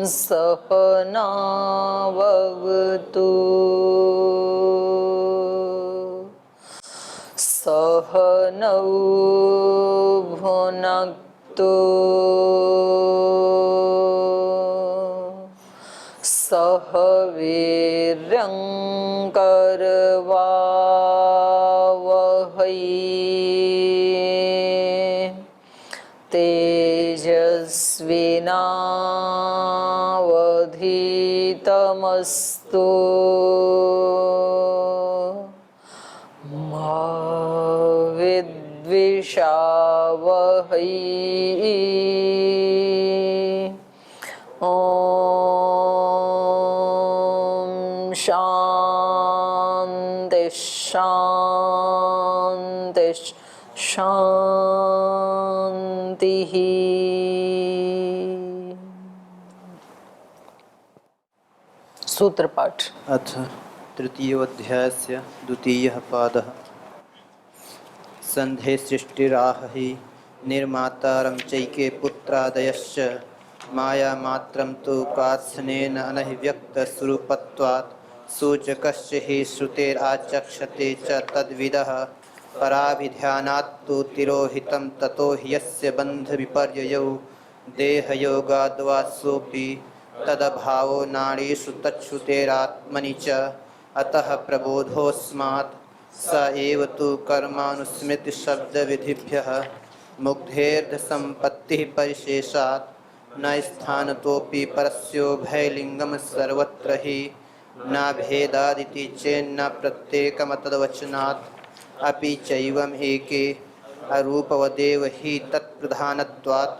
सहनावतु सहनौ भुनक्तु सह वीर्यं करवावहै तेजस्विनावधीतमस्तु मा विद्विषावहै। ओम शांति शांति शांति। सूत्र पाठ। अथ तृतीयोऽध्यायस्य द्वितीयः पादः। सन्धे सृष्टिराह हि निर्मातारं चैके पुत्रादयश्च मायामात्रं तु प्रार्थनेन अनभिव्यक्तस्वरूपत्वात् सूचकस्य हि श्रुतेराचक्षते च तद्विदः पराभिध्यानात् तु तिरोहितं ततो हि यस्य बन्धविपर्ययौ देहयोगाद्वा सोऽपि तदभावो नाडीषु तच्छ्रुतेरात्मनि च अतः प्रबोधोऽस्मात् स एव तु कर्मानुस्मृतिशब्दविधिभ्यः मुग्धेर्धसम्पत्तिः परिशेषात् न स्थानतोऽपि परस्योभयलिङ्गं सर्वत्र हि न भेदादिति चेन्न प्रत्येकमतद्वचनात् अपि चैवम् एके अरूपवदेव हि तत्प्रधानत्वात्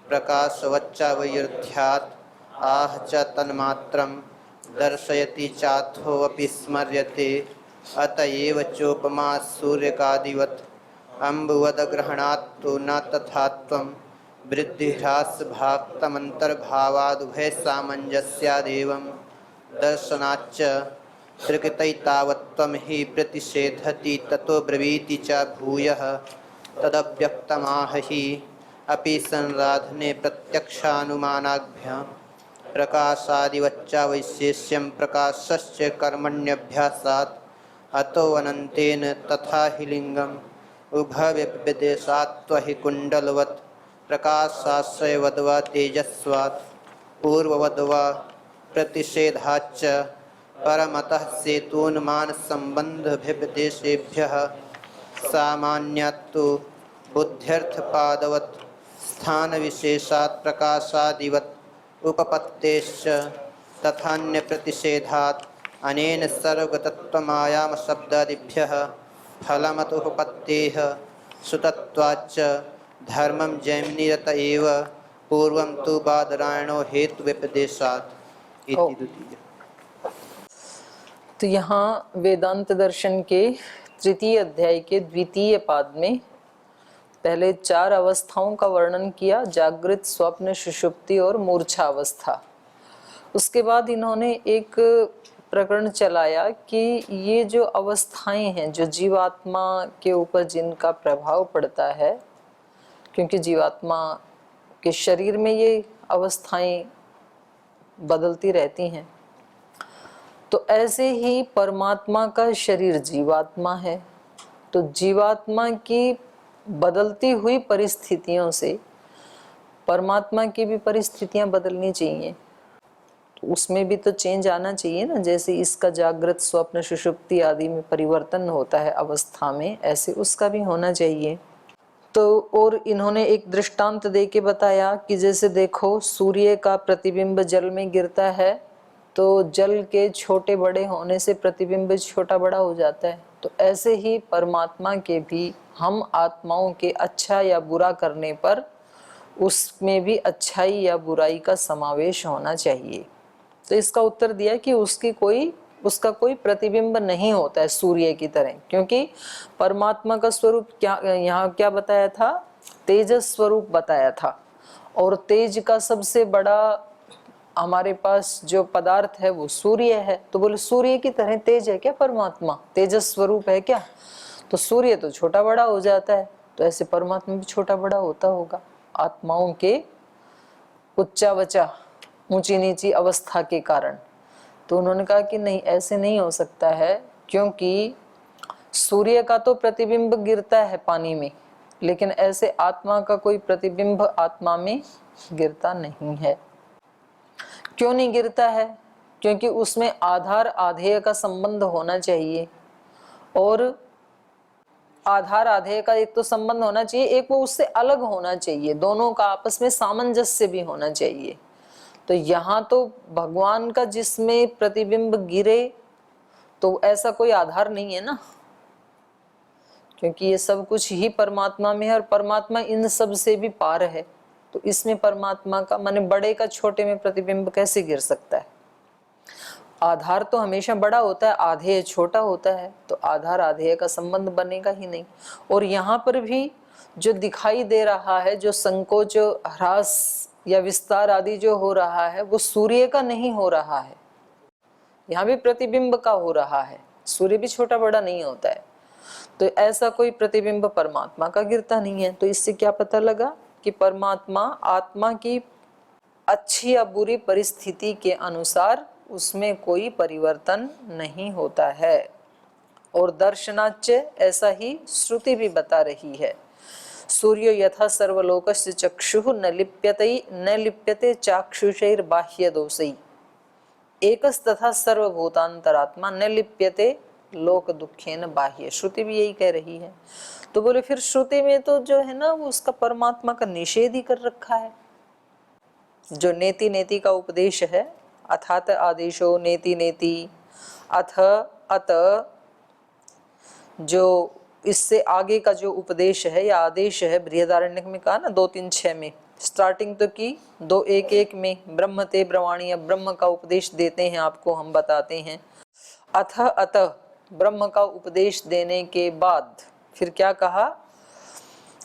प्रकाशवच्चावैरुध्यात् आह च तन्मात्रं दर्शयति चाथोऽपि स्मर्यते अत एव चोपमा सूर्यकादिवत् अम्बुवदग्रहणात् तु न तथात्वं वृद्धिह्रासभाक्तमन्तर्भावादुभयसामञ्जस्यादेवं दर्शनाच्च प्रकृतैतावत्त्वं हि प्रतिषेधति ततो ब्रवीति च भूयः तदव्यक्तमाह हि अपि संराधने प्रत्यक्षानुमानाभ्यां प्रकाशादिवच्चावैशेष्यं प्रकाशस्य कर्मण्यभ्यासात् अतो अनन्तेन तथा हि लिङ्गम् उभयव्यपदेशात् हि कुण्डलवत् प्रकाशाश्रयवद्वा तेजस्वात् पूर्ववद्वा प्रतिषेधाच्च परमतः सेतून्मानसम्बन्धव्यपदेशेभ्यः सामान्यात्तु बुद्ध्यर्थपादवत् स्थानविशेषात् प्रकाशादिवत् उपपत्तेश्च तथान्यप्रतिषेधात् अनेन सर्वगतत्वमायामशब्दादिभ्यः फलमतुपपत्तेः सुतत्वाच्च धर्मं जैमिनिरत एव पूर्वं तु बादरायणो हेतुव्यपदेशात् इति द्वितीय। तो यहाँ वेदांत दर्शन के तृतीय अध्याय के द्वितीय पाद में पहले 4 अवस्थाओं का वर्णन किया, जागृत, स्वप्न, सुषुप्ति और मूर्छा अवस्था। उसके बाद इन्होंने एक प्रकरण चलाया कि ये जो अवस्थाएं हैं, जो जीवात्मा के ऊपर जिनका प्रभाव पड़ता है, क्योंकि जीवात्मा के शरीर में ये अवस्थाएं बदलती रहती हैं, तो ऐसे ही परमात्मा का शरीर जीवात्मा है। तो जीवात्मा की बदलती हुई परिस्थितियों से परमात्मा की भी परिस्थितियां बदलनी चाहिए, तो उसमें भी तो चेंज आना चाहिए ना। जैसे इसका जागृत, स्वप्न, सुषुप्ति आदि में परिवर्तन होता है अवस्था में, ऐसे उसका भी होना चाहिए। तो और इन्होंने एक दृष्टांत दे के बताया कि जैसे देखो, सूर्य का प्रतिबिंब जल में गिरता है तो जल के छोटे बड़े होने से प्रतिबिंब छोटा बड़ा हो जाता है। तो ऐसे ही परमात्मा के भी हम आत्माओं के अच्छा या बुरा करने पर उसमें भी अच्छाई या बुराई का समावेश होना चाहिए। तो इसका उत्तर दिया कि उसका कोई प्रतिबिंब नहीं होता है सूर्य की तरह, क्योंकि परमात्मा का स्वरूप यहाँ क्या बताया था? तेजस स्वरूप बताया था। और तेज का सबसे बड़ा हमारे पास जो पदार्थ है वो सूर्य है। तो बोले सूर्य की तरह तेज है क्या परमात्मा? तेजस स्वरूप है क्या? तो सूर्य तो छोटा बड़ा हो जाता है, तो ऐसे परमात्मा भी छोटा बड़ा होता होगा। आत्माओं के उच्चा वचा ऊंची नीची अवस्था के कारण। तो उन्होंने कहा कि नहीं, ऐसे नहीं हो सकता है, क्योंकि सूर्य का तो प्रतिबिंब गिरता है पानी में, लेकिन ऐसे आत्मा का कोई प्रतिबिंब आत्मा में गिरता नहीं है। क्यों नहीं गिरता है? क्योंकि उसमें आधार आधेय का संबंध होना चाहिए, और आधार आधेय का एक तो संबंध होना चाहिए, एक वो उससे अलग होना चाहिए, दोनों का आपस में सामंजस्य भी होना चाहिए। तो यहाँ तो भगवान का जिसमें प्रतिबिंब गिरे तो ऐसा कोई आधार नहीं है ना, क्योंकि ये सब कुछ ही परमात्मा में है और परमात्मा इन सब से भी पार है। तो इसमें परमात्मा का माने बड़े का छोटे में प्रतिबिंब कैसे गिर सकता है? आधार तो हमेशा बड़ा होता है, आधेय छोटा होता है, तो आधार आधेय का संबंध बनेगा ही नहीं। और यहाँ पर भी जो दिखाई दे रहा है, जो संकोच ह्रास या विस्तार आदि जो हो रहा है, वो सूर्य का नहीं हो रहा है, यहाँ भी प्रतिबिंब का हो रहा है। सूर्य भी छोटा बड़ा नहीं होता है, तो ऐसा कोई प्रतिबिंब परमात्मा का गिरता नहीं है। तो इससे क्या पता लगा कि परमात्मा आत्मा की अच्छी या बुरी परिस्थिति के अनुसार उसमें कोई परिवर्तन नहीं होता है। और दर्शनाच्य ऐसा ही श्रुति भी बता रही है। सूर्यो यथा सर्वलोकस्य चक्षुः न लिप्यते चाक्षुषैर बाह्य दोषै एकस्तथा सर्वभूतांतरात्मा न लिप्यते लोक दुखेन बाह्य। श्रुति भी यही कह रही है। तो बोले फिर श्रुति में तो जो है ना, वो उसका परमात्मा का निषेध ही कर रखा है। जो नेति नेति का उपदेश है, अथात आदेशो नेति नेति अथ अत, जो इससे आगे का जो उपदेश है या आदेश है, बृहदारण्यक में कहा ना 2-3-6 में, स्टार्टिंग तो की 2-1-1 में, ब्रह्म ते ब्रवाणी, ब्रह्म का उपदेश देते हैं आपको, हम बताते हैं। अथ अत, ब्रह्म का उपदेश देने के बाद फिर क्या कहा?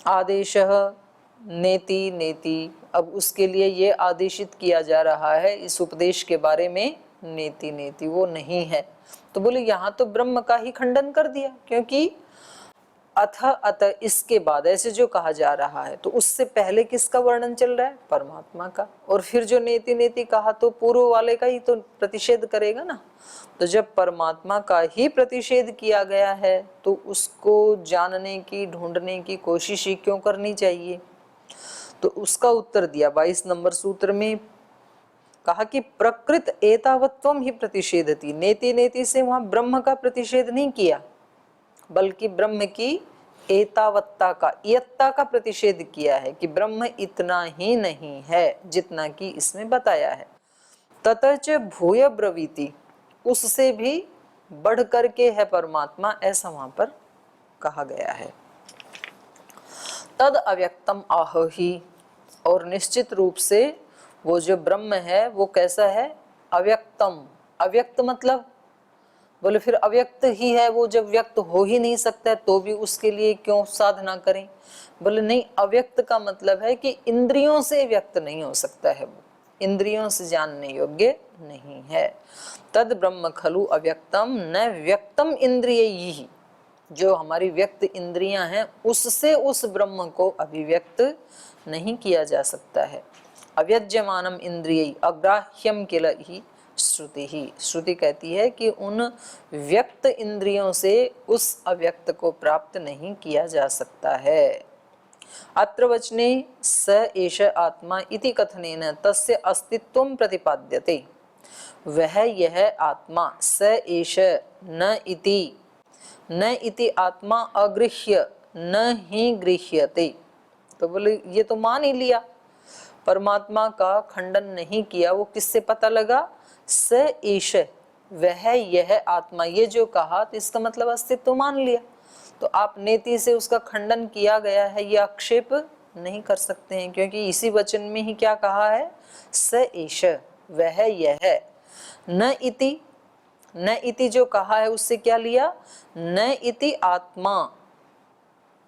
आदेश नेति नेति। अब उसके लिए ये आदेशित किया जा रहा है इस उपदेश के बारे में, नेति नेति वो नहीं है। तो बोले यहाँ तो ब्रह्म का ही खंडन कर दिया, क्योंकि अथ अत इसके बाद ऐसे जो कहा जा रहा है, तो उससे पहले किसका वर्णन चल रहा है? परमात्मा का। और फिर जो नेति नेति कहा तो पूर्व वाले का ही तो प्रतिषेध करेगा ना। तो जब परमात्मा का ही प्रतिषेध किया गया है, तो उसको जानने की, ढूंढने की कोशिश ही क्यों करनी चाहिए? तो उसका उत्तर दिया 22 नंबर सूत्र में, कहा कि प्रकृत एतावत्वम ही प्रतिषेधती। नेति नेति से वहां ब्रह्म का प्रतिषेध नहीं किया, बल्कि ब्रह्म की एतावत्ता का, इयत्ता का प्रतिषेध किया है कि ब्रह्म इतना ही नहीं है जितना कि इसमें बताया है। ततच भूय ब्रवीति, उससे भी बढ़ करके है परमात्मा, ऐसा वहां पर कहा गया है। तद अव्यक्तम आह ही, और निश्चित रूप से वो जो ब्रह्म है वो कैसा है? अव्यक्तम। अव्यक्त मतलब, बोले फिर अव्यक्त ही है वो, जब व्यक्त हो ही नहीं सकता है तो भी उसके लिए क्यों साधना करें? बोले नहीं, अव्यक्त का मतलब है कि इंद्रियों से व्यक्त नहीं हो सकता है, वो इंद्रियों से जानने योग्य नहीं है। तद ब्रह्म खलु अव्यक्तम न व्यक्तम इंद्रियैहि, जो हमारी व्यक्त इंद्रियां हैं उससे उस ब्रह्म को अभिव्यक्त नहीं किया जा सकता है। अव्यज्यमानम इंद्रिय अग्राह्यम किल ही श्रुति ही, श्रुति कहती है कि उन व्यक्त इंद्रियों से उस अव्यक्त को प्राप्त नहीं किया जा सकता है। अत्र वचने स एष आत्मा इति कथनेन तस्य अस्तित्वं प्रतिपाद्यते। वह यह आत्मा, स एष न इति आत्मा अगृह्य न ही गृह्यते। तो बोले ये तो मान ही लिया, परमात्मा का खंडन नहीं किया। वो किससे पता लगा? स एष, वह यह आत्मा, ये जो कहा तो इसका मतलब अस्तित्व मान लिया। तो आप नेति से उसका खंडन किया गया है ये आक्षेप नहीं कर सकते हैं, क्योंकि इसी वचन में ही क्या कहा है? स एष, वह यह। न इति जो कहा है उससे क्या लिया? न इति आत्मा,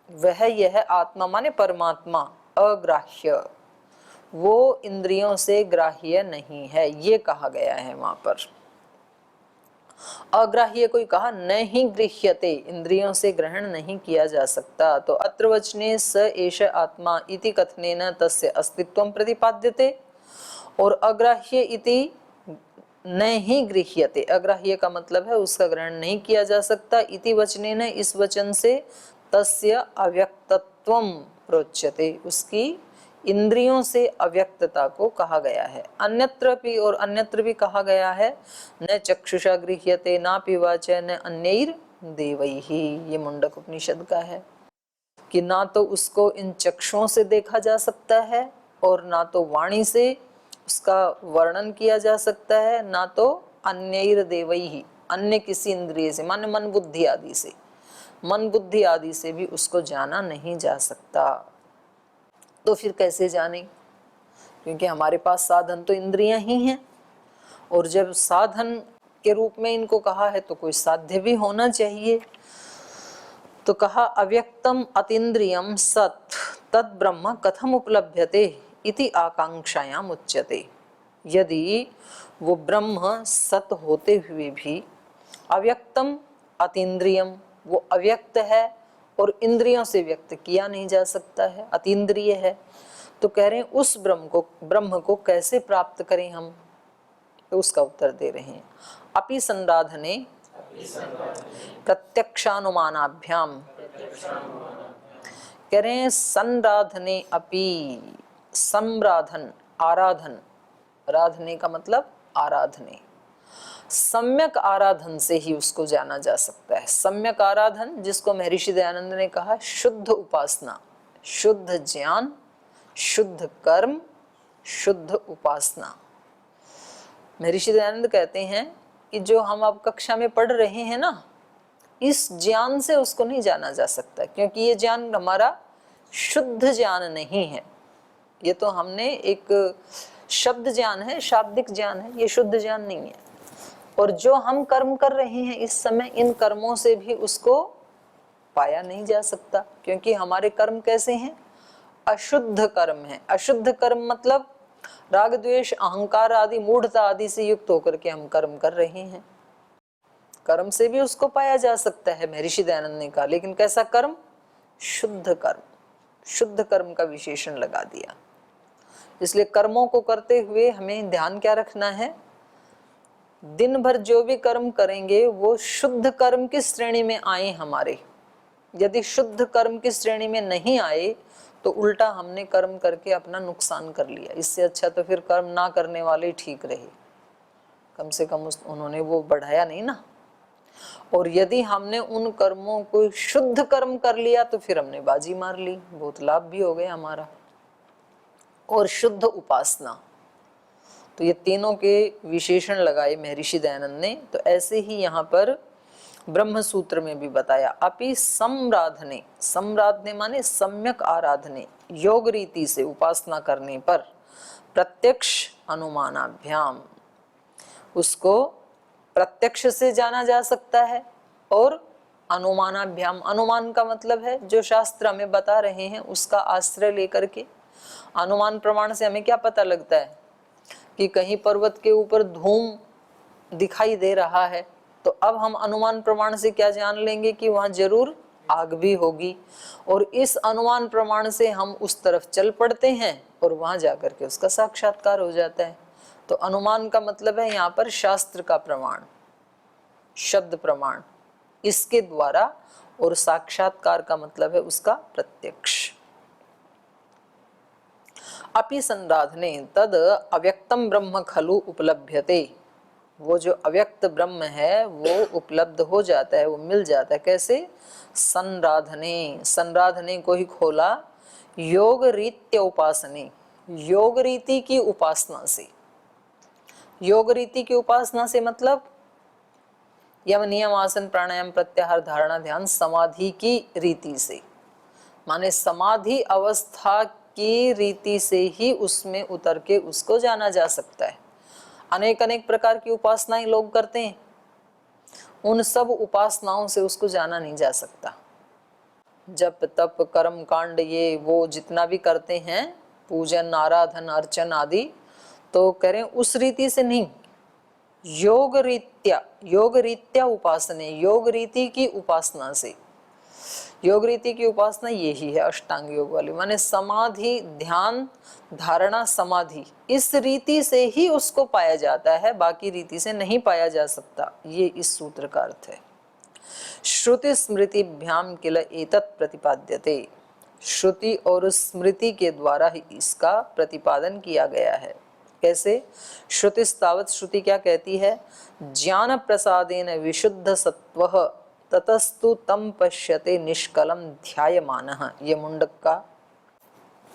वह यह आत्मा माने परमात्मा अग्राह्य, वो इंद्रियों से ग्राह्य नहीं है, ये कहा गया है वहां पर। अग्राह्य कोई कहा नहीं, गृह्यते, इंद्रियों से ग्रहण नहीं किया जा सकता। तो अत्र वचने स एष आत्मा इति कथनेन तस्य अस्तित्वं प्रतिपाद्यते। और अग्राह्य इति नहीं गृह्यते, अग्राह्य का मतलब है उसका ग्रहण नहीं किया जा सकता। इति वचनेन, इस वचन से तस्य अव्यक्तत्वम प्रोच्यते, उसकी इंद्रियों से अव्यक्तता को कहा गया है। अन्यत्र भी, और अन्यत्र भी कहा गया है, न चक्षुषा गृह्यते नापि वाचा न अन्यैर देवैहि, ये मुंडक उपनिषद का है कि ना तो उसको इन चक्षुओं से देखा जा सकता है और ना तो वाणी से उसका वर्णन किया जा सकता है, ना तो अन्यैर देवैहि, अन्य किसी इंद्रिय से, माने मन बुद्धि आदि से, मन बुद्धि आदि से भी उसको जाना नहीं जा सकता। तो फिर कैसे जाने? क्योंकि हमारे पास साधन तो इंद्रियां ही हैं, और जब साधन के रूप में इनको कहा है तो कोई साध्य भी होना चाहिए। तो कहा अव्यक्तम अतीन्द्रियम सत तद ब्रह्म कथम उपलभ्यते इति आकांक्षायाम उच्यते। यदि वो ब्रह्म सत होते हुए भी अव्यक्तम अतीन्द्रियम, वो अव्यक्त है और इंद्रियों से व्यक्त किया नहीं जा सकता है, अतीन्द्रिय है, तो कह रहे हैं उस ब्रह्म को कैसे प्राप्त करें हम? तो उसका उत्तर दे रहे हैं, अपि संराधने प्रत्यक्षानुमानाभ्याम, कह रहे हैं संराधने अपि, संराधन आराधन, राधने का मतलब आराधने, सम्यक आराधन से ही उसको जाना जा सकता है। सम्यक आराधन, जिसको महर्षि दयानंद ने कहा शुद्ध उपासना, शुद्ध ज्ञान, शुद्ध कर्म, शुद्ध उपासना। महर्षि दयानंद कहते हैं कि जो हम अब कक्षा में पढ़ रहे हैं ना, इस ज्ञान से उसको नहीं जाना जा सकता, क्योंकि ये ज्ञान हमारा शुद्ध ज्ञान नहीं है। ये तो हमने एक शब्द ज्ञान है, शाब्दिक ज्ञान है, ये शुद्ध ज्ञान नहीं है। और जो हम कर्म कर रहे हैं इस समय, इन कर्मों से भी उसको पाया नहीं जा सकता, क्योंकि हमारे कर्म कैसे हैं? अशुद्ध कर्म है। अशुद्ध कर्म मतलब राग द्वेष अहंकार आदि मूढ़ता आदि से युक्त होकर के हम कर्म कर रहे हैं। कर्म से भी उसको पाया जा सकता है, महर्षि दयानंद ने कहा, लेकिन कैसा कर्म? शुद्ध कर्म। शुद्ध कर्म का विशेषण लगा दिया। इसलिए कर्मों को करते हुए हमें ध्यान क्या रखना है? दिन भर जो भी कर्म करेंगे वो शुद्ध कर्म की श्रेणी में आए हमारे। यदि शुद्ध कर्म की श्रेणी में नहीं आए तो उल्टा हमने कर्म करके अपना नुकसान कर लिया। इससे अच्छा तो फिर कर्म ना करने वाले ठीक रहे, कम से कम उन्होंने वो बढ़ाया नहीं ना। और यदि हमने उन कर्मों को शुद्ध कर्म कर लिया तो फिर हमने बाजी मार ली, बहुत लाभ भी हो गया हमारा। और शुद्ध उपासना, तो ये तीनों के विशेषण लगाए महर्षि दयानंद ने। तो ऐसे ही यहाँ पर ब्रह्म सूत्र में भी बताया, अपि संराधने, संराधने माने सम्यक आराधने, योग रीति से उपासना करने पर प्रत्यक्ष अनुमानाभ्याम, उसको प्रत्यक्ष से जाना जा सकता है और अनुमानाभ्याम, अनुमान का मतलब है जो शास्त्र हमें बता रहे हैं उसका आश्रय लेकर के। अनुमान प्रमाण से हमें क्या पता लगता है कि कहीं पर्वत के ऊपर धूम दिखाई दे रहा है, तो अब हम अनुमान प्रमाण से क्या जान लेंगे कि वहां जरूर आग भी होगी, और इस अनुमान प्रमाण से हम उस तरफ चल पड़ते हैं और वहां जाकर के उसका साक्षात्कार हो जाता है। तो अनुमान का मतलब है यहाँ पर शास्त्र का प्रमाण, शब्द प्रमाण, इसके द्वारा, और साक्षात्कार का मतलब है उसका प्रत्यक्ष। अपि संराधने तद अव्यक्तम ब्रह्म खलु उपलभ्यते, वो जो अव्यक्त ब्रह्म है वो उपलब्ध हो जाता है, वो मिल जाता है। कैसे? संराधने, संराधने को ही खोला, योग रीत्य उपासने, योग रीति की उपासना से। योग रीति की उपासना से मतलब यम नियम आसन प्राणायाम प्रत्याहार धारणा ध्यान समाधि की रीति से, माने समाधि अवस्था की रीति से ही उसमें उतर के उसको जाना जा सकता है। अनेक अनेक प्रकार की उपासनाएं लोग करते हैं, उन सब उपासनाओं से उसको जाना नहीं जा सकता। जप तप कर्म कांड ये वो जितना भी करते हैं, पूजन आराधन अर्चन आदि, तो करें उस रीति से नहीं, योग रीत्या उपासने, योग रीति की उपासना से। योग रीति की उपासना यही है अष्टांग योग वाली, माने समाधि, ध्यान, धारणा, समाधि, इस रीति से ही उसको पाया जाता है, बाकी रीति से नहीं पाया जा सकता। ये इस सूत्र का अर्थ है। श्रुति स्मृतिभ्याम किल एतत् प्रतिपाद्यते, श्रुति और स्मृति के द्वारा ही इसका प्रतिपादन किया गया है। कैसे? श्रुतिस्तावत्, श्रुति क्या कहती है? ज्ञान प्रसादेन विशुद्ध सत्वः ततस्तु तम पश्यते निष्कलम ध्यायमानः, ये मुंडक का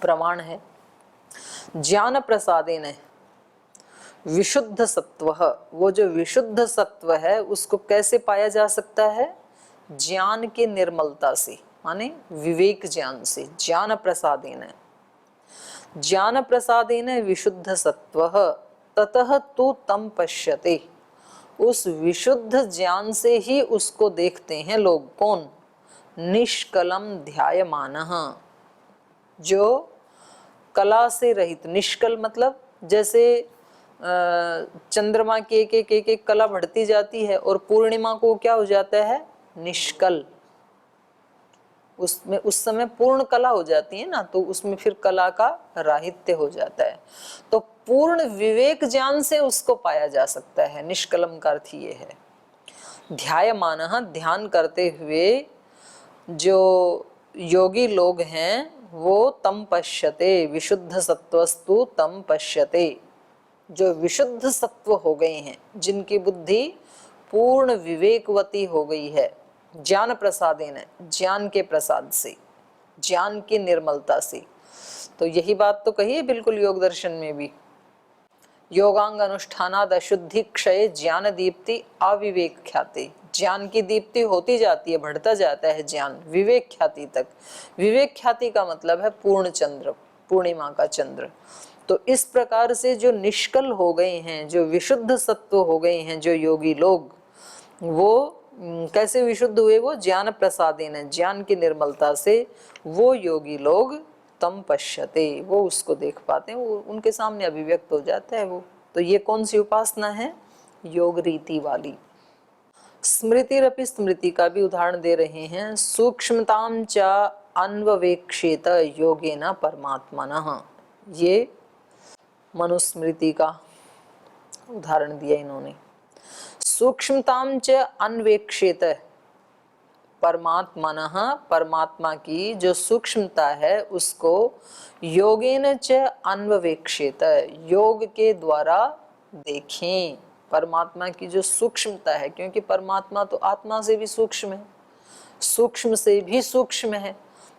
प्रमाण है। ज्ञान प्रसादेन विशुद्ध सत्वः, वो जो विशुद्ध सत्व है उसको कैसे पाया जा सकता है? ज्ञान की निर्मलता से, माने विवेक ज्ञान से। ज्ञान प्रसादेन, ज्ञान प्रसादेन विशुद्ध सत्वः ततः तु तम पश्यते, उस विशुद्ध ज्ञान से ही उसको देखते हैं लोग। कौन? निष्कलम ध्यायमानः, जो कला से रहित। निष्कल मतलब जैसे चंद्रमा की एक कला बढ़ती जाती है और पूर्णिमा को क्या हो जाता है? निष्कल। उसमें उस समय पूर्ण कला हो जाती है ना, तो उसमें फिर कला का राहित्य हो जाता है। तो पूर्ण विवेक ज्ञान से उसको पाया जा सकता है। निष्कलम का अर्थ ये है। ध्यायमानः, ध्यान करते हुए जो योगी लोग हैं वो तम पश्यते, विशुद्ध सत्वस्तु तम पश्यते, जो विशुद्ध सत्व हो गए हैं, जिनकी बुद्धि पूर्ण विवेकवती हो गई है। ज्ञान प्रसादेन, ज्ञान के प्रसाद से, ज्ञान की निर्मलता से। तो यही बात तो कही है बिल्कुल योग दर्शन में भी। योगांग अनुष्ठानाद अशुद्धि क्षय ज्ञान दीप्ति अविवेक ख्याति, ज्ञान की दीप्ति होती जाती है, बढ़ता जाता है ज्ञान विवेक ख्याति तक। विवेक ख्याति का मतलब है पूर्ण चंद्र, पूर्णिमा का चंद्र। तो इस प्रकार से जो निष्कल हो गए हैं, जो विशुद्ध सत्व हो गए हैं जो योगी लोग, वो कैसे विशुद्ध हुए? वो ज्ञान प्रसादेन, ज्ञान की निर्मलता से वो योगी लोग तम पश्यते, वो उसको देख पाते हैं, वो उनके सामने अभिव्यक्त हो जाता है वो। तो ये कौन सी उपासना है? योग रीति वाली। स्मृतिरपि, स्मृति का भी उदाहरण दे रहे हैं। सूक्ष्मताम च अन्ववेक्षेत योगेन परमात्मनः, ये मनुस्मृति का उदाहरण दिया इन्होंने। सूक्ष्मताम च अन्वेक्षेत, परमात्मनः, परमात्मा की जो सूक्ष्मता है उसको योगेन च अन्वेक्षेत, योग के द्वारा देखें। परमात्मा की जो सूक्ष्मता है, क्योंकि परमात्मा तो आत्मा से भी सूक्ष्म है, सूक्ष्म से भी सूक्ष्म है,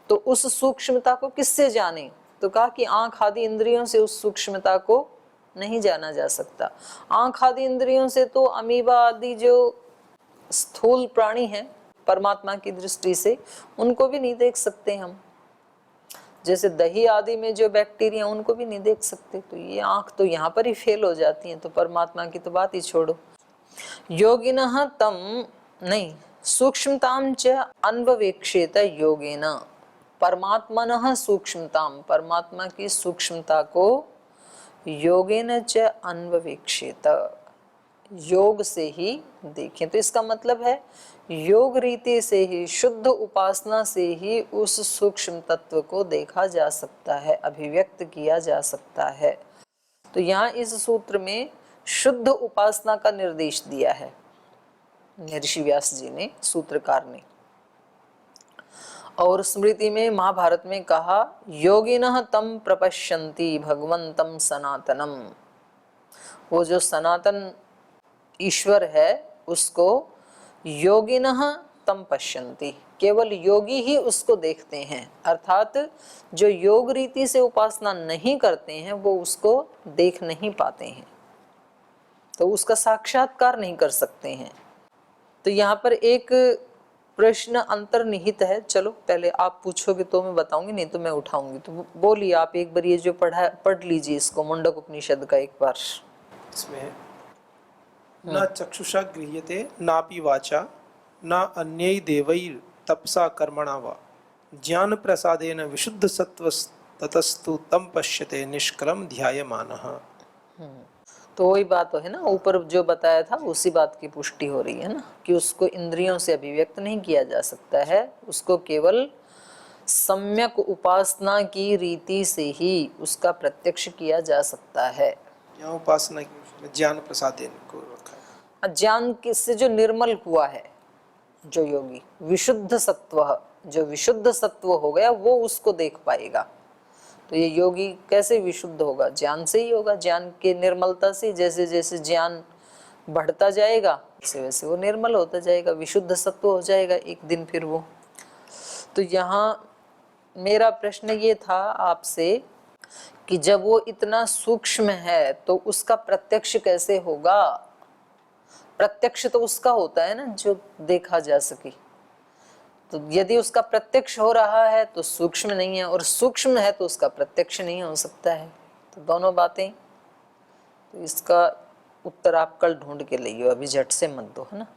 तो उस सूक्ष्मता को किससे जाने? तो कहा कि आंख आदि इंद्रियों से उस सूक्ष्मता को नहीं जाना जा सकता। आंख आदि इंद्रियों से तो अमीबा आदि जो स्थूल प्राणी हैं परमात्मा की दृष्टि से, उनको भी नहीं देख सकते हम। जैसे दही आदि में जो बैक्टीरिया, उनको भी नहीं देख सकते। तो ये आंख तो यहाँ पर ही फेल हो जाती है, तो परमात्मा की तो बात ही छोड़ो। योगिनः तम नहीं, सूक्ष्मताम च अन्ववेक्षेत योगेन, परमात्मनः सूक्ष्मताम, परमात्मा की सूक्ष्मता को योगेन च अन्ववेक्षेत, योग से ही देखें। तो इसका मतलब है योग रीति से ही, शुद्ध उपासना से ही उस सूक्ष्म तत्व को देखा जा सकता है, अभिव्यक्त किया जा सकता है। तो यहाँ इस सूत्र में शुद्ध उपासना का निर्देश दिया है महर्षि व्यास जी ने, सूत्रकार ने। और स्मृति में, महाभारत में कहा योगिनः तम प्रपश्यन्ति भगवंतम सनातनम, वो जो सनातन ईश्वर है उसको योगिनः तम पश्यन्ति, केवल योगी ही उसको देखते हैं। अर्थात जो योग रीति से उपासना नहीं करते हैं वो उसको देख नहीं पाते हैं, तो उसका साक्षात्कार नहीं कर सकते हैं। तो यहाँ पर एक प्रश्न अंतर्निहित है। चलो पहले आप पूछोगे तो मैं बताऊंगी, नहीं तो मैं उठाऊंगी। तो बोलिए आप एक बार ये जो पढ़ लीजिए इसको, मुंडक उपनिषद का एक बार। इसमें न चक्षुषा गृह्यते नापि वाचा न अन्यै देवैर तपसा कर्मणा वा ज्ञान प्रसादेन विशुद्ध सत्व ततस्तु तम पश्यते निष्कलम ध्यायमानः। तो वही बात है ना, ऊपर जो बताया था उसी बात की पुष्टि हो रही है ना, कि उसको इंद्रियों से अभिव्यक्त नहीं किया जा सकता है, उसको केवल सम्यक उपासना की रीति से ही उसका प्रत्यक्ष किया जा सकता है। यहाँ उपासना की ज्ञान प्रसादेन को रखा है। ज्ञान से जो निर्मल हुआ है, जो योगी विशुद्ध सत्व, जो विशुद्ध सत्व हो गया वो उसको देख पाएगा। तो ये योगी कैसे विशुद्ध होगा? ज्ञान से ही होगा, ज्ञान के निर्मलता से। जैसे जैसे ज्ञान बढ़ता जाएगा वैसे वैसे वो निर्मल होता जाएगा, विशुद्ध सत्व हो जाएगा एक दिन फिर वो। तो यहाँ मेरा प्रश्न ये था आपसे कि जब वो इतना सूक्ष्म है तो उसका प्रत्यक्ष कैसे होगा? प्रत्यक्ष तो उसका होता है ना जो देखा जा सके। तो यदि उसका प्रत्यक्ष हो रहा है तो सूक्ष्म नहीं है, और सूक्ष्म है तो उसका प्रत्यक्ष नहीं हो सकता है। तो दोनों बातें, तो इसका उत्तर आप कल ढूंढ के लाइए, अभी झट से मत दो, है ना।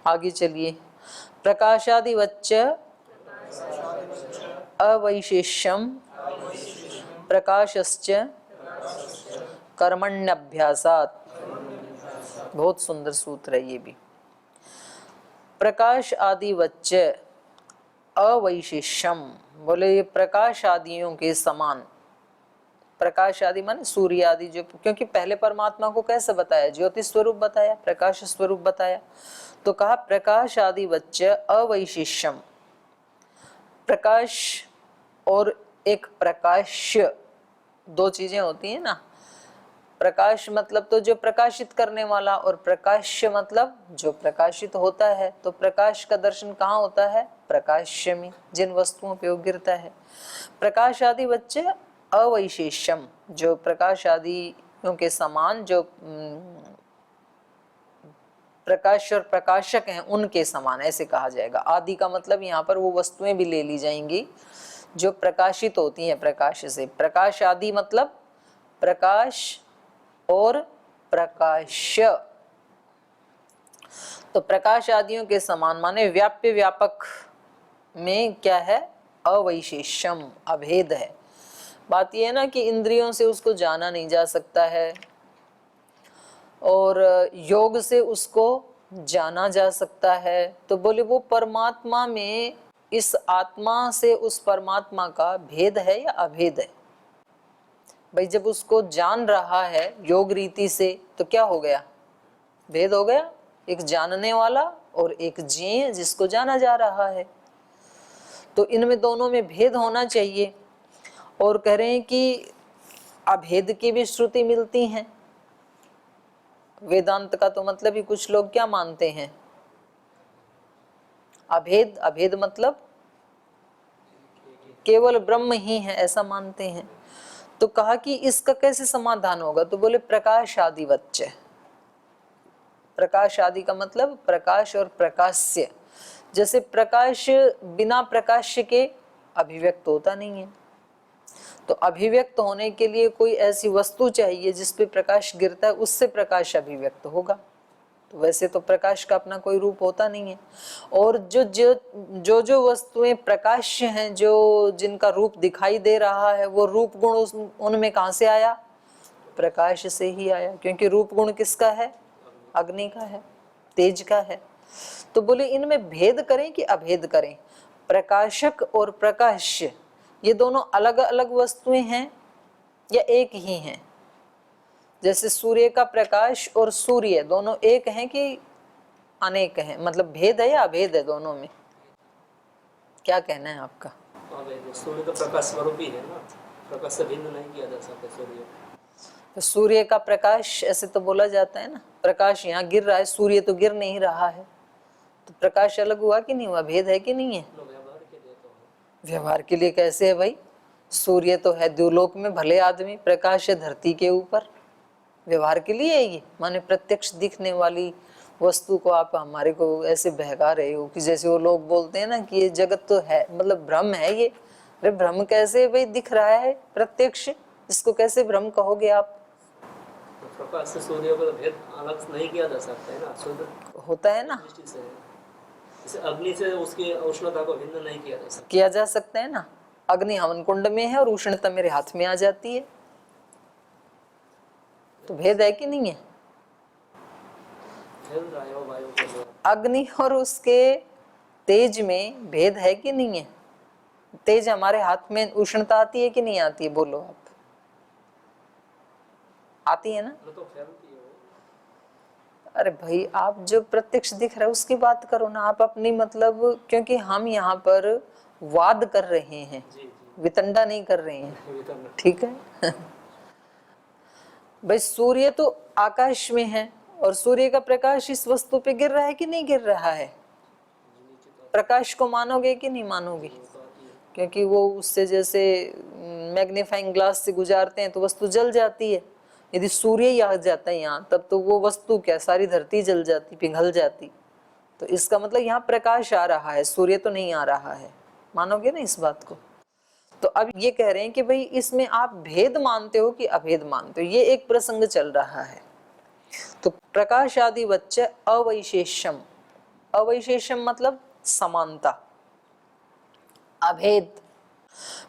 आगे चलिए। प्रकाशादिवच्च अवैशेष्यम प्रकाशश्च कर्मण्यभ्यासात्। बहुत सुंदर सूत्र है ये भी। प्रकाश आदि वच्च अवैशेष्यम, बोले ये प्रकाश आदियों के समान। प्रकाश आदि माने सूर्य आदि, जो क्योंकि पहले परमात्मा को कैसे बताया? ज्योति स्वरूप बताया, प्रकाश स्वरूप बताया। तो कहा प्रकाश आदि वच्च अवैशेष्यम, प्रकाश और एक प्रकाश्य, दो चीजें होती हैं ना। प्रकाश मतलब तो जो प्रकाशित करने वाला, और प्रकाश्य मतलब जो प्रकाशित होता है। तो प्रकाश का दर्शन कहाँ होता है? प्रकाश्य में, जिन वस्तुओं पे वो गिरता है। प्रकाश आदि बच्चे अवैशेष्यम, जो प्रकाश आदियों के समान, जो प्रकाश और प्रकाशक हैं उनके समान, ऐसे कहा जाएगा। आदि का मतलब यहाँ पर वो वस्तुएं भी ले ली जाएंगी जो प्रकाशित होती हैं प्रकाश से। प्रकाश आदि मतलब प्रकाश और प्रकाश्य। तो प्रकाश आदियों के समान माने व्याप्य व्यापक में क्या है? अवैशेष्यम, अभेद है। बात यह है ना कि इंद्रियों से उसको जाना नहीं जा सकता है, और योग से उसको जाना जा सकता है। तो बोले वो परमात्मा में, इस आत्मा से उस परमात्मा का भेद है या अभेद है? भाई जब उसको जान रहा है योग रीति से तो क्या हो गया? भेद हो गया। एक जानने वाला और एक जीव जिसको जाना जा रहा है। तो इनमें दोनों में भेद होना चाहिए। और कह रहे हैं कि अभेद की भी श्रुति मिलती हैं। वेदांत का तो मतलब ही कुछ लोग क्या मानते हैं? अभेद, अभेद मतलब केवल ब्रह्म ही है, ऐसा मानते हैं। तो कहा कि इसका कैसे समाधान होगा? तो बोले प्रकाश आदि वच्च। प्रकाश आदि का मतलब प्रकाश और प्रकाश्य। जैसे प्रकाश बिना प्रकाश्य के अभिव्यक्त होता नहीं है, तो अभिव्यक्त होने के लिए कोई ऐसी वस्तु चाहिए जिस पे प्रकाश गिरता है, उससे प्रकाश अभिव्यक्त होगा। तो वैसे तो प्रकाश का अपना कोई रूप होता नहीं है। और जो वस्तुएं प्रकाश्य हैं, जो जिनका रूप दिखाई दे रहा है, वो रूप गुण उनमें कहाँ से आया? प्रकाश से ही आया। क्योंकि रूप गुण किसका है? अग्नि का है, तेज का है। तो बोले इनमें भेद करें कि अभेद करें? प्रकाशक और प्रकाश्य ये दोनों अलग अलग वस्तुएं हैं या एक ही हैं? जैसे सूर्य का प्रकाश और सूर्य दोनों एक हैं कि अनेक हैं? मतलब भेद है या अभेद है दोनों में? क्या कहना है आपका? सूर्य का प्रकाश स्वरूप ही है ना, प्रकाश से भिन्न नहीं किया जा सकता सूर्य। तो सूर्य का प्रकाश ऐसे तो बोला जाता है ना, प्रकाश यहाँ गिर रहा है, सूर्य तो गिर नहीं रहा है। तो प्रकाश अलग हुआ कि नहीं हुआ? भेद है कि नहीं है? व्यवहार के लिए कैसे है भाई? सूर्य तो है द्युलोक में भले आदमी, प्रकाश है धरती के ऊपर। व्यवहार के लिए है ये, माने प्रत्यक्ष दिखने वाली वस्तु को आप हमारे को ऐसे बहका रहे हो कि जैसे वो लोग बोलते हैं ना कि ये जगत तो है, मतलब भ्रम है ये। अरे भ्रम कैसे भाई? दिख रहा है प्रत्यक्ष, इसको कैसे भ्रम कहोगे आप? प्रकाश से सूर्य का भेद अलग नहीं किया जा सकता है ना, शुद्ध होता है ना। दृष्टि से जैसे अग्नि से उसकी उष्णता को भिन्न नहीं किया जा सकता। किया जा सकता है ना। अग्नि हवन कुंड में है और उष्णता मेरे हाथ में आ जाती है। तो भेद है कि नहीं है? फैल रहा है वो वायु के द्वारा। अग्नि और उसके तेज में भेद है कि नहीं है? तेज हमारे हाथ में उष्णता आती है कि नहीं आती है? बोलो आप। आती है ना? वो तो फैलती है वो। अरे भाई, आप जो प्रत्यक्ष दिख रहा है उसकी बात करो ना। आप अपनी मतलब, क्योंकि हम यहाँ पर वाद कर रहे हैं, जी जी। वितंडा नहीं कर रहे हैं, वितरण। ठीक है? भाई सूर्य तो आकाश में है और सूर्य का प्रकाश इस वस्तु पे गिर रहा है कि नहीं गिर रहा है? प्रकाश को मानोगे कि नहीं मानोगे? क्योंकि वो उससे जैसे मैग्नीफाइंग ग्लास से गुजारते हैं तो वस्तु जल जाती है। यदि सूर्य ही आ जाता है यहाँ, तब तो वो वस्तु क्या, सारी धरती जल जाती, पिघल जाती। तो इसका मतलब यहाँ प्रकाश आ रहा है, सूर्य तो नहीं आ रहा है। मानोगे ना इस बात को? तो अब ये कह रहे हैं कि भाई इसमें आप भेद मानते हो कि अभेद मानते हो, ये एक प्रसंग चल रहा है। तो प्रकाश आदि वच्च अवैशेष्यम, अवैशेष्यम मतलब समानता, अभेद।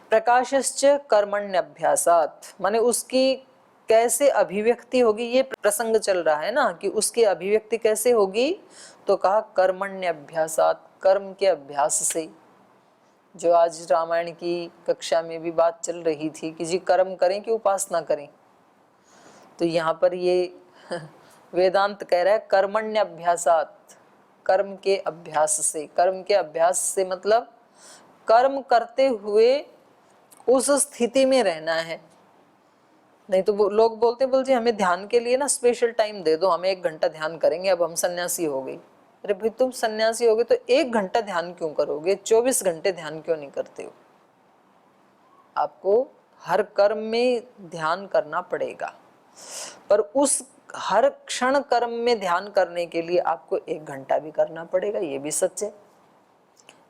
प्रकाशश्च कर्मण्यभ्यासात्, माने उसकी कैसे अभिव्यक्ति होगी, ये प्रसंग चल रहा है ना, कि उसकी अभिव्यक्ति कैसे होगी। तो कहा कर्मण्यभ्यासात्, कर्म के अभ्यास से। जो आज रामायण की कक्षा में भी बात चल रही थी कि जी कर्म करें कि उपासना करें, तो यहाँ पर ये वेदांत कह रहा है कर्मण्यभ्यासात्, कर्म के अभ्यास से। कर्म के अभ्यास से मतलब कर्म करते हुए उस स्थिति में रहना है। नहीं तो वो लोग बोलते हमें ध्यान के लिए ना स्पेशल टाइम दे दो, हमें 1 घंटा ध्यान करेंगे, अब हम सन्यासी हो गए। अरे भाई, तुम सन्यासी हो गए तो 1 घंटा ध्यान क्यों करोगे? 24 घंटे ध्यान क्यों नहीं करते हो? आपको हर कर्म में ध्यान करना पड़ेगा, पर उस हर क्षण कर्म में ध्यान करने के लिए आपको 1 घंटा भी करना पड़ेगा, ये भी सच है।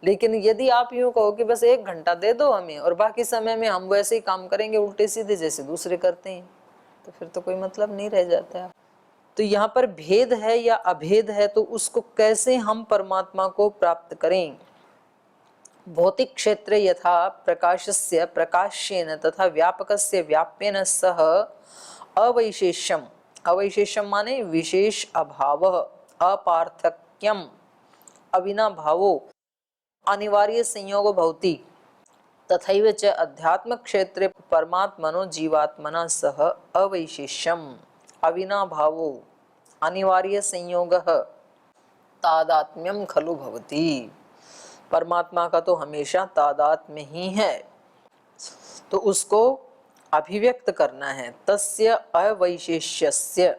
लेकिन यदि आप यूं कहो कि बस 1 घंटा दे दो हमें और बाकी समय में हम वैसे ही काम करेंगे उल्टे सीधे जैसे दूसरे करते हैं, तो फिर तो कोई मतलब नहीं रह जाता है। तो यहाँ पर भेद है या अभेद है, तो उसको कैसे हम परमात्मा को प्राप्त करें? भौतिक क्षेत्रे यथा प्रकाशस्य प्रकाश्येन तथा व्यापकस्य व्याप्येन सह अवैशेष्यम, अवैशेष्यम माने विशेष अभाव, अपार्थक्यम, अविनाभावो अनिवार्य संयोग भवति, तथैव च अध्यात्म क्षेत्रे परमात्मनो जीवात्मना सह अवैशेष्यम अविनाभावो अनिवार्य संयोगः तादात्म्यम खलु भवति। परमात्मा का तो हमेशा तादात्म्य ही है, तो उसको अभिव्यक्त करना है। तस्य अवैशेष्यस्य,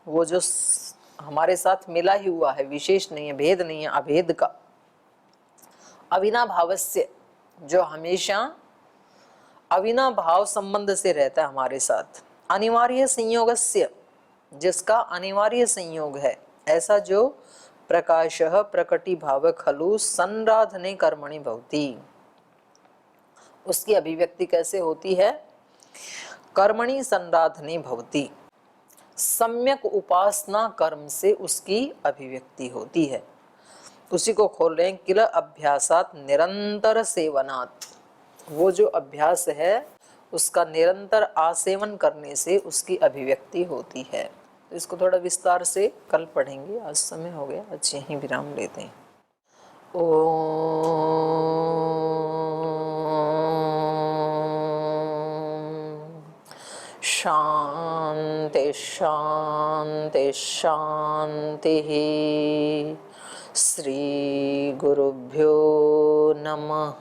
वो जो हमारे साथ मिला ही हुआ है, विशेष नहीं है, भेद नहीं है, अभेद का। अविनाभावस्य, जो हमेशा अविनाभाव संबंध से रहता है हमारे साथ। अनिवार्य संयोगस्य, जिसका अनिवार्य संयोग है, ऐसा जो प्रकाशः प्रकटिभाव खलु संराधने कर्मणि भवति, उसकी अभिव्यक्ति कैसे होती है? कर्मणि संराधने भवति, सम्यक उपासना कर्म से उसकी अभिव्यक्ति होती है। उसी को खोल रहे हैं, किल अभ्यासात निरंतर सेवनात्, वो जो अभ्यास है उसका निरंतर आसेवन करने से उसकी अभिव्यक्ति होती है। तो इसको थोड़ा विस्तार से कल पढ़ेंगे, आज समय हो गया, आज यहीं विराम लेते हैं। ओम शांति शांति शांति। श्री गुरुभ्यो नमः।